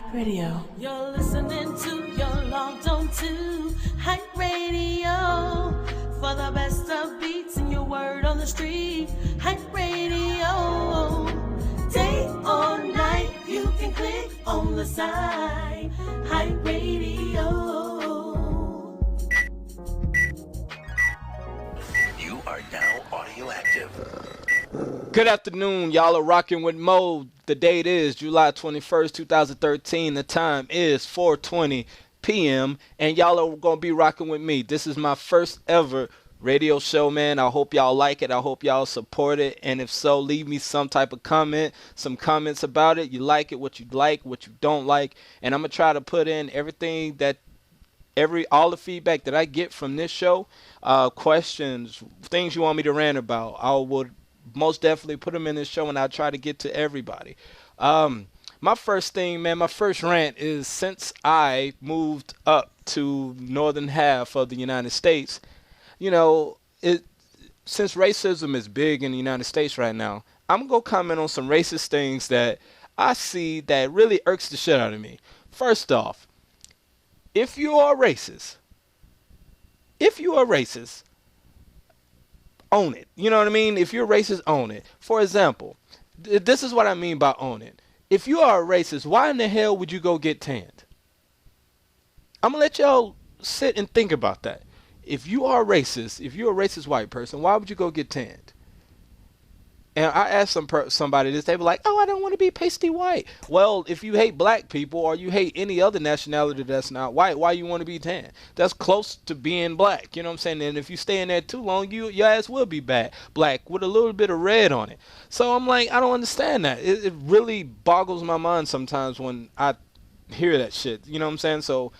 Hype Radio. You're listening to, you're logged on to Hype Radio. For the best of beats and your word on the street. Hype Radio. Day or night, you can click on the side. Hype Radio. You are now audio active. Good afternoon, y'all are rocking with Meaux. The date is July 21st, 2013. The time is 4:20 p.m. and y'all are going to be rocking with me. This is my first ever radio show, man. I hope y'all like it. I hope y'all support it. And if so, leave me some type of comment, some comments about it. You like it, what you don't like. And I'm going to try to put in everything that all the feedback that I get from this show, questions, things you want me to rant about. I would most definitely put them in this show, and I'll try to get to everybody. My first thing, man, my first rant is since I moved up to northern half of the United States, you know, since racism is big in the United States right now, I'm going to comment on some racist things that I see that really irks the shit out of me. First off, if you are racist, own it. You know what I mean? If you're racist, own it. For example, this is what I mean by own it. If you are a racist, why in the hell would you go get tanned? I'm going to let y'all sit and think about that. If you are racist, if you're a racist white person, why would you go get tanned? And I asked somebody this, they were like, oh, I don't want to be pasty white. Well, if you hate black people or you hate any other nationality that's not white, why you want to be tan? That's close to being black, you know what I'm saying? And if you stay in there too long, your ass will be black with a little bit of red on it. So I'm like, I don't understand that. It really boggles my mind sometimes when I hear that shit, you know what I'm saying? So,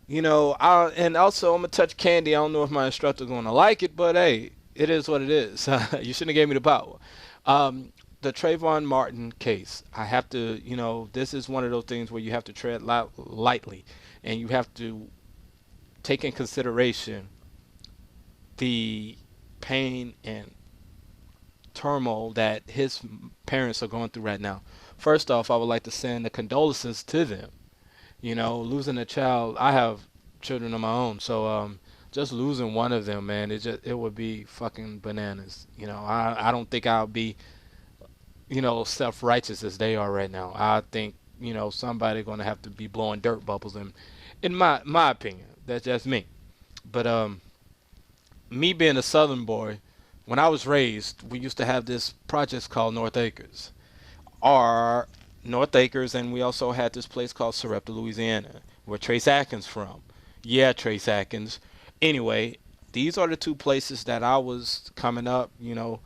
you know, and also I'm going to touch candy. I don't know if my instructor's going to like it, but hey, it is what it is. You shouldn't have gave me the power. The Trayvon Martin case, I have to, you know, this is one of those things where you have to tread lightly, and you have to take in consideration the pain and turmoil that his parents are going through right now. First off, I would like to send the condolences to them. You know, losing a child, I have children of my own, so just losing one of them, man, it would be fucking bananas. You know, I don't think I'll be, you know, self-righteous as they are right now. I think, you know, somebody gonna have to be blowing dirt bubbles in my opinion. That's just me. But me being a Southern boy, when I was raised, we used to have this project called North Acres, and we also had this place called Sarepta, Louisiana, where Trace Atkins from. Yeah, Trace Atkins. Anyway, these are the two places that I was coming up, you know,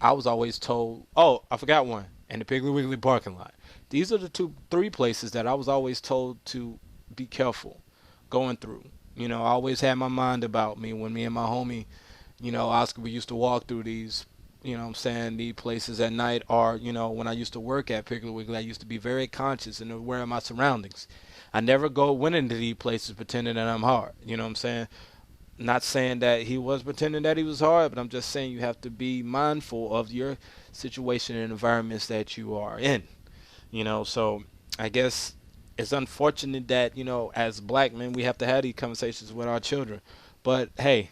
I was always told, oh, I forgot one, and the Piggly Wiggly parking lot. These are the three places that I was always told to be careful going through. You know, I always had my mind about me when me and my homie, you know, Oscar, we used to walk through these, you know what I'm saying, these places at night, or, you know, when I used to work at Piggly Wiggly, I used to be very conscious and aware of my surroundings. I never went into these places pretending that I'm hard. You know what I'm saying? Not saying that he was pretending that he was hard, but I'm just saying you have to be mindful of your situation and environments that you are in. You know, so I guess it's unfortunate that, you know, as black men, we have to have these conversations with our children. But hey,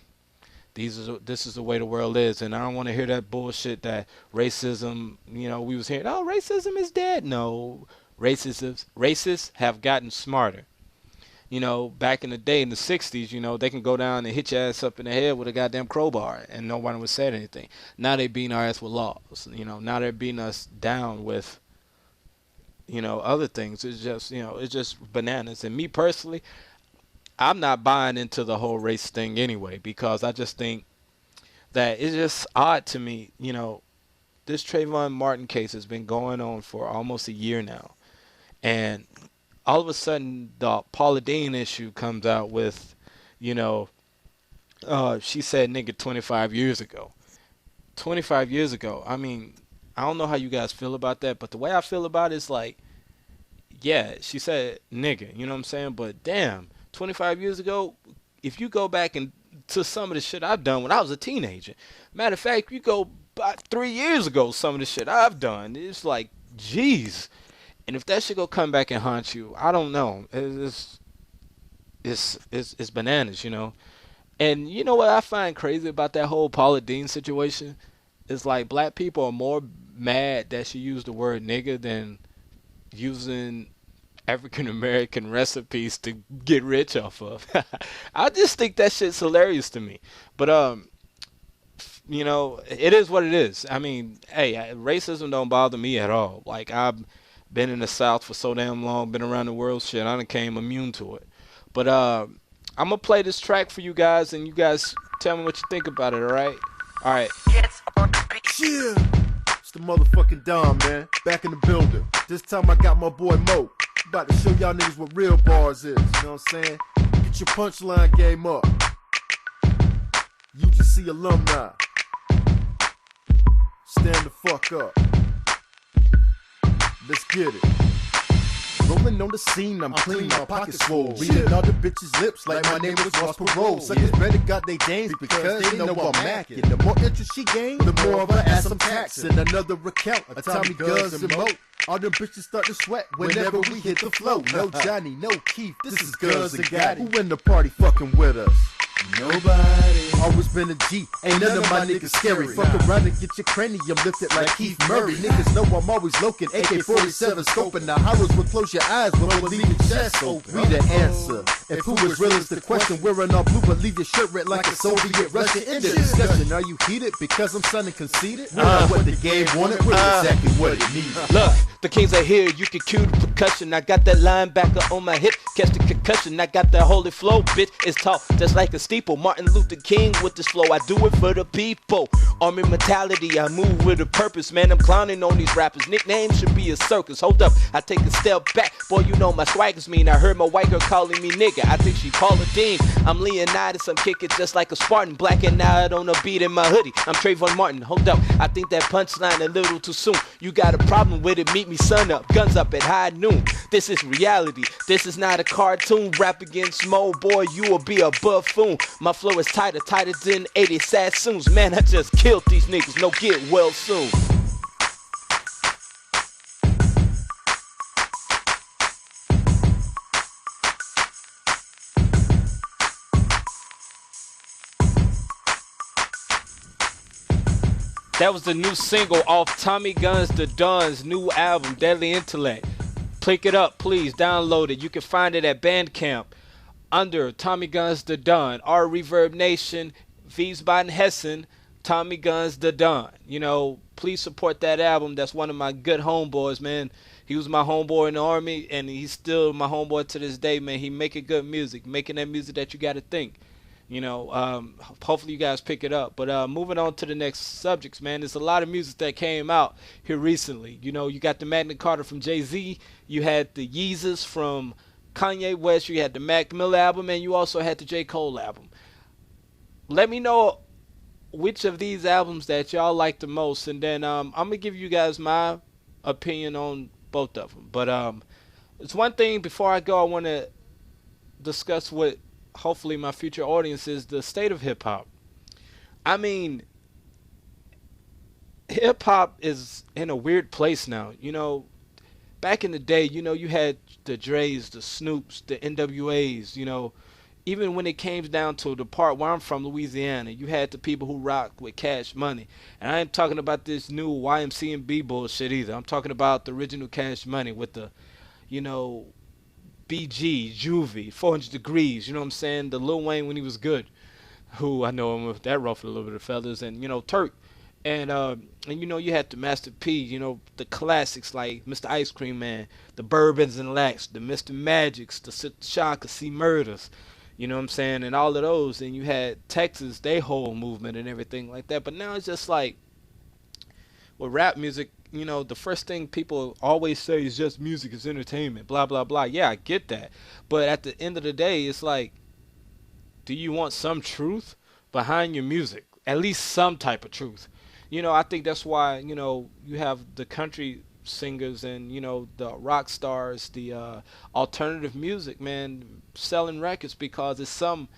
this is the way the world is, and I don't want to hear that bullshit that racism, you know, we was hearing, oh, racism is dead. No. Racists have gotten smarter. You know, back in the day in the 60s, you know, they can go down and hit your ass up in the head with a goddamn crowbar and no one would say anything. Now they beating our ass with laws. You know, now they're beating us down with, you know, other things. It's just, you know, it's just bananas. And me personally, I'm not buying into the whole race thing anyway, because I just think that it's just odd to me. You know, this Trayvon Martin case has been going on for almost a year now. And all of a sudden, the Paula Deen issue comes out with, you know, she said nigga 25 years ago. 25 years ago. I mean, I don't know how you guys feel about that, but the way I feel about it is like, yeah, she said nigga, you know what I'm saying? But damn, 25 years ago, if you go back and to some of the shit I've done when I was a teenager. Matter of fact, you go about 3 years ago, some of the shit I've done, it's like, geez. And if that shit go come back and haunt you, I don't know. It's bananas, you know. And you know what I find crazy about that whole Paula Dean situation is like black people are more mad that she used the word nigga than using African American recipes to get rich off of. I just think that shit's hilarious to me. But you know, it is what it is. I mean, hey, racism don't bother me at all. Like I've been in the South for so damn long, been around the world, shit. I became immune to it. But I'm gonna play this track for you guys, and you guys tell me what you think about it. All right? All right. Yeah, it's the motherfucking Don, man. Back in the building. This time I got my boy Meaux. About to show y'all niggas what real bars is. You know what I'm saying? Get your punchline game up. UGC alumni. Stand the fuck up. Let's get it. Rolling on the scene, I'm clean, my pockets swole. Reading all the bitches' lips like my name was Ross Perot. Suckers better got they dames because they know I'm macking. The more interest she gains, the more of her ass I'm taxing. Another account of Tommy Guns and Meaux. All them bitches start to sweat whenever we hit the flow. No Johnny, no Keith, this is Guns and Gotti. Who in the party fucking with us? Nobody. Always been a G, ain't none of my niggas scary. Fuck around and get your cranium lifted like Keith Murray. Niggas know I'm always looking, AK-47 scoping. The horrors will close your eyes when we leave your chest open. We the answer. If who is real is the question, wearing all blue, but leave your shirt red like a Soviet Russian. In the discussion, are you heated because I'm sounding conceited? We're not what the game wanted, we're exactly what it needed. Look, the kings are here, you can cue the percussion. I got that linebacker on my hip, catch the concussion. I got that holy flow, bitch, it's tall, just like a steeple. Martin Luther King with this flow, I do it for the people. Army mentality, I move with a purpose. Man, I'm clowning on these rappers, nicknames should be a circus. Hold up, I take a step back, boy, you know my swagger's mean. I heard my white girl calling me nigga, I think she Paula Dean. I'm Leonidas, I'm kicking just like a Spartan. Blacking out on a beat in my hoodie, I'm Trayvon Martin. Hold up, I think that punchline a little too soon. You got a problem with it, meet me sun up, guns up at high noon. This is reality, this is not a cartoon. Rap against Meaux, boy, you will be a buffoon. My flow is tighter than 80 Sassoons. Man, I just killed these niggas, no get well soon. That was the new single off Tommy Guns the Don's new album, Deadly Intellect. Pick it up, please. Download it. You can find it at Bandcamp under Tommy Guns the Don, R Reverb Nation, Wiesbaden Hessen, Tommy Guns the Don. You know, please support that album. That's one of my good homeboys, man. He was my homeboy in the army, and he's still my homeboy to this day, man. He making good music, making that music that you got to think. You know, hopefully you guys pick it up. But moving on to the next subjects, man. There's a lot of music that came out here recently. You know, you got the Magna Carta from Jay-Z. You had the Yeezus from Kanye West. You had the Mac Miller album. And you also had the J. Cole album. Let me know which of these albums that y'all like the most. And then I'm going to give you guys my opinion on both of them. But it's one thing before I go, I want to discuss what hopefully my future audience is the state of hip-hop. I mean, hip-hop is in a weird place now. You know, back in the day, you know, you had the Dre's, the Snoops, the NWAs, you know. Even when it came down to the part where I'm from, Louisiana, you had the people who rocked with Cash Money. And I ain't talking about this new YMCMB bullshit either. I'm talking about the original Cash Money with the, you know, BG, Juvie, 400 Degrees, you know what I'm saying? The Lil Wayne when he was good, who I know him with that ruffled a little bit of feathers, and, you know, Turk. And you know, you had the Master P, you know, the classics like Mr. Ice Cream Man, the Bourbons and Lax, the Mr. Magics, the Shaka C Murders, you know what I'm saying? And all of those. And you had Texas, they whole movement and everything like that. But now it's just like, with rap music, you know, the first thing people always say is just music is entertainment, blah, blah, blah. Yeah, I get that. But at the end of the day, it's like, do you want some truth behind your music? At least some type of truth. You know, I think that's why, you know, you have the country singers and, you know, the rock stars, the alternative music, man, selling records because there's some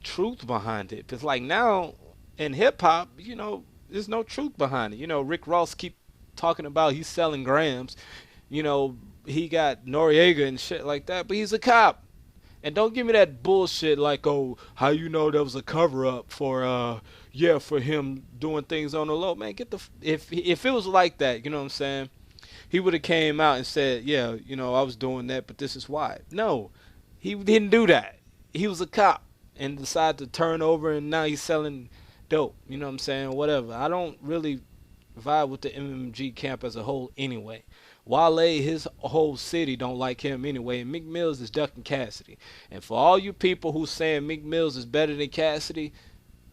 truth behind it. It's like now in hip-hop, you know, there's no truth behind it. You know, Rick Ross keep talking about he's selling grams. You know, he got Noriega and shit like that, but he's a cop. And don't give me that bullshit like, oh, how you know that was a cover up for yeah, for him doing things on the low. Man, get the if it was like that, you know what I'm saying? He would have came out and said, yeah, you know, I was doing that, but this is why. No, he didn't do that. He was a cop and decided to turn over, and now he's selling dope. You know what I'm saying? Whatever. I don't really vibe with the MMG camp as a whole anyway. Wale, his whole city don't like him anyway, and Meek Mills is ducking Cassidy. And for all you people who saying Meek Mills is better than Cassidy,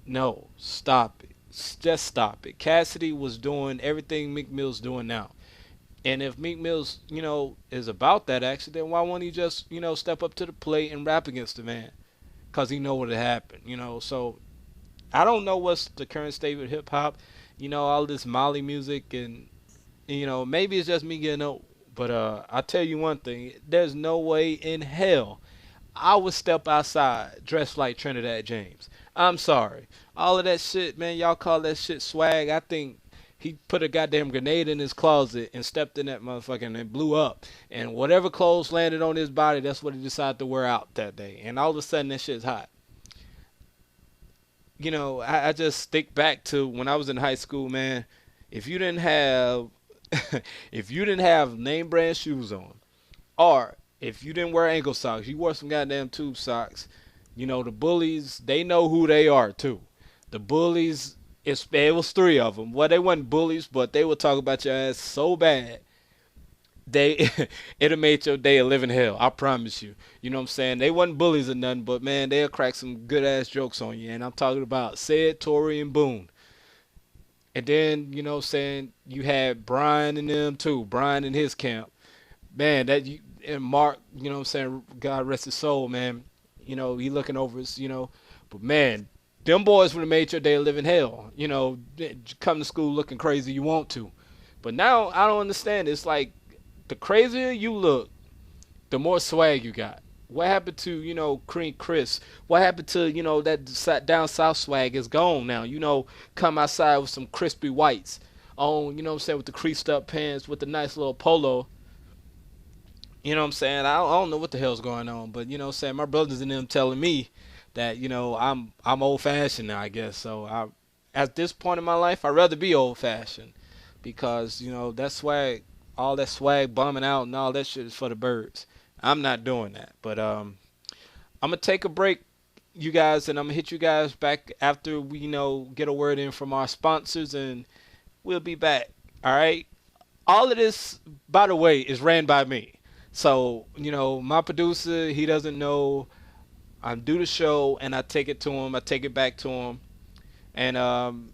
no, stop it. Just stop it. Cassidy was doing everything Meek Mill's doing now. And if Meek Mills, you know, is about that action, then why won't he just, you know, step up to the plate and rap against the man? Because he know what had happened, you know. So I don't know what's the current state of hip-hop. You know, all this Molly music and, you know, maybe it's just me getting old. But I'll tell you one thing. There's no way in hell I would step outside dressed like Trinidad James. I'm sorry. All of that shit, man, y'all call that shit swag. I think he put a goddamn grenade in his closet and stepped in that motherfucker and it blew up. And whatever clothes landed on his body, that's what he decided to wear out that day. And all of a sudden, that shit's hot. You know, I just think back to when I was in high school, man. If you didn't have, if you didn't have name brand shoes on, or if you didn't wear ankle socks, you wore some goddamn tube socks. You know, the bullies, they know who they are too. The bullies, it was three of them. Well, they weren't bullies, but they would talk about your ass so bad. It'll make your day a living hell. I promise you. You know what I'm saying? They wasn't bullies or nothing, but man, they'll crack some good ass jokes on you. And I'm talking about Sid, Tory, and Boone. And then, you know what I'm saying, you had Brian and them too. Brian and his camp. Man, and Mark, you know what I'm saying, God rest his soul, man. You know, he looking over us, you know. But man, them boys would have made your day a living hell. You know, come to school looking crazy you want to. But now I don't understand. It's like the crazier you look, the more swag you got. What happened to, you know, Cream Chris? What happened to, you know, that down south swag is gone now. You know, come outside with some crispy whites on, you know what I'm saying, with the creased up pants, with the nice little polo. You know what I'm saying? I don't know what the hell's going on, but you know what I'm saying? My brothers and them telling me that, you know, I'm old fashioned now, I guess. So at this point in my life, I'd rather be old fashioned because, you know, that swag, all that swag bumming out and all that shit is for the birds. I'm not doing that. But I'm gonna take a break, you guys, and I'm gonna hit you guys back after we, you know, get a word in from our sponsors, and we'll be back. All right. All of this, by the way, is ran by me. So, you know, my producer, he doesn't know I do the show, and I take it to him. I take it back to him. And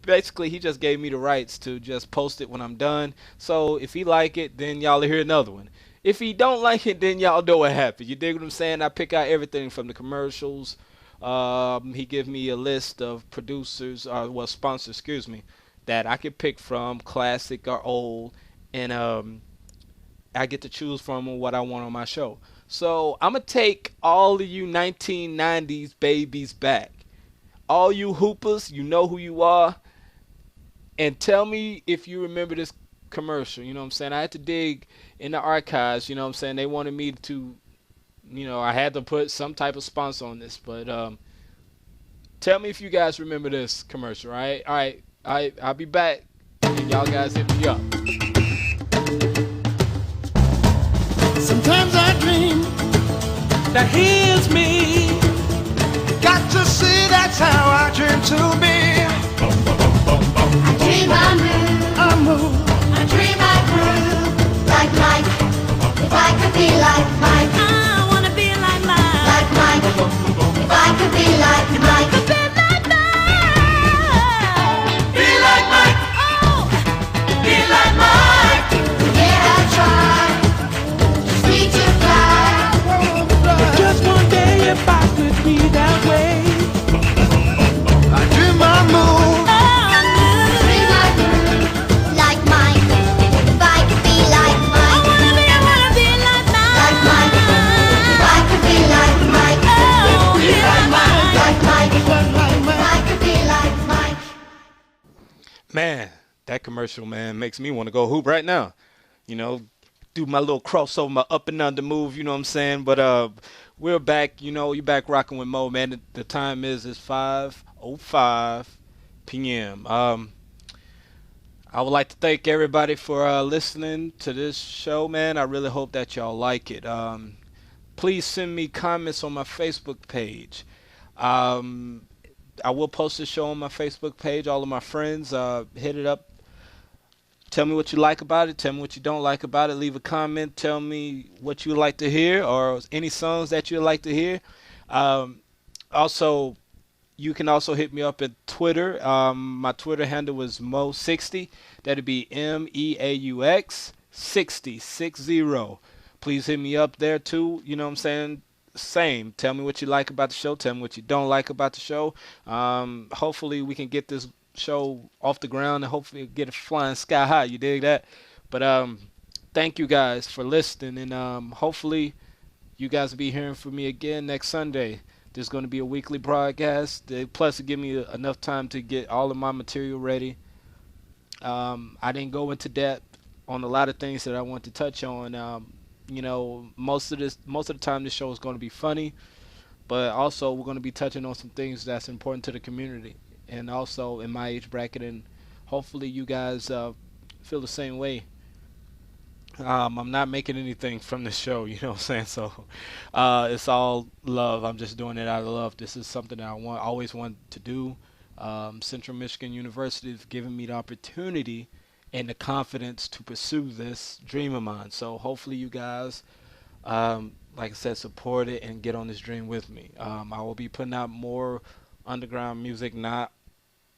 basically, he just gave me the rights to just post it when I'm done. So if he like it, then y'all will hear another one. If he don't like it, then y'all know what happened. You dig what I'm saying? I pick out everything from the commercials. He give me a list of producers, well, sponsors, excuse me, that I can pick from, classic or old. And I get to choose from what I want on my show. So I'm going to take all of you 1990s babies back. All you hoopers, you know who you are. And tell me if you remember this commercial. You know what I'm saying? I had to dig in the archives. You know what I'm saying? They wanted me to, you know, I had to put some type of sponsor on this. But tell me if you guys remember this commercial, all right? All right, I'll be back. And y'all guys hit me up. Sometimes I dream that he is me. Got to see that's how I dream to be. I dream I move, I dream I groove, like Mike. If I could be like Mike, I wanna be like Mike. like Mike. If I could be like Mike, Could be like Mike. be like Mike, Oh, be like Mike. yeah I try. Just reach to fly. Just one day if I could be that way. I dream I move, Dream I groove, like Mike. If I could be like Mike, I wanna be like Mike. like Mike. If I could be like Mike, Oh, be like Mike. like Mike. like If Mike. I could be like Mike. Man, that commercial, man, makes me want to go hoop right now. You know, do my little crossover, my up and under move, you know what I'm saying? But we're back, you know, you're back rocking with Mo, man. The time is 5:05 p.m. I would like to thank everybody for listening to this show, man. I really hope that y'all like it. Please send me comments on my Facebook page. I will post the show on my Facebook page. All of my friends, hit it up. Tell me what you like about it. Tell me what you don't like about it. Leave a comment. Tell me what you would like to hear or any songs that you'd like to hear. Also, you can also hit me up at Twitter. My Twitter handle is Meaux60. That'd be MEAUX 60. Please hit me up there too. You know what I'm saying? Same. Tell me what you like about the show. Tell me what you don't like about the show. Hopefully we can get this show off the ground and hopefully get it flying sky high. You dig that? But thank you guys for listening, and hopefully you guys will be hearing from me again next Sunday. There's going to be a weekly broadcast. Plus, it give me enough time to get all of my material ready. I didn't go into depth on a lot of things that I want to touch on. You know, most of the time, this show is going to be funny, but also we're going to be touching on some things that's important to the community, and also in my age bracket, and hopefully you guys feel the same way. I'm not making anything from the show, you know what I'm saying? So it's all love. I'm just doing it out of love. This is something that I always wanted to do. Central Michigan University has given me the opportunity and the confidence to pursue this dream of mine. So hopefully you guys, like I said, support it and get on this dream with me. I will be putting out more underground music, not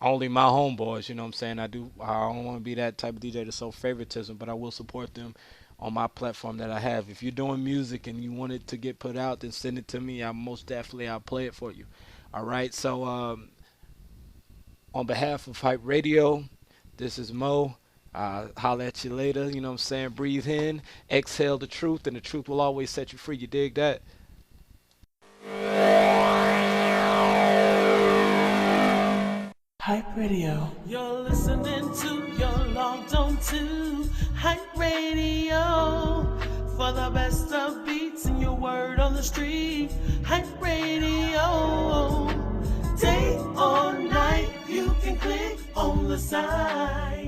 only my homeboys, you know what I'm saying? I don't want to be that type of DJ to show favoritism, but I will support them on my platform that I have. If you're doing music and you want it to get put out, then send it to me. I'll play it for you. All right. So on behalf of Hype Radio, this is Mo. Holla at you later. You know what I'm saying? Breathe in, exhale the truth, and the truth will always set you free. You dig that? Hype Radio. You're listening to your logged on to Hype Radio for the best of beats and your word on the street. Hype Radio, day or night, you can click on the side.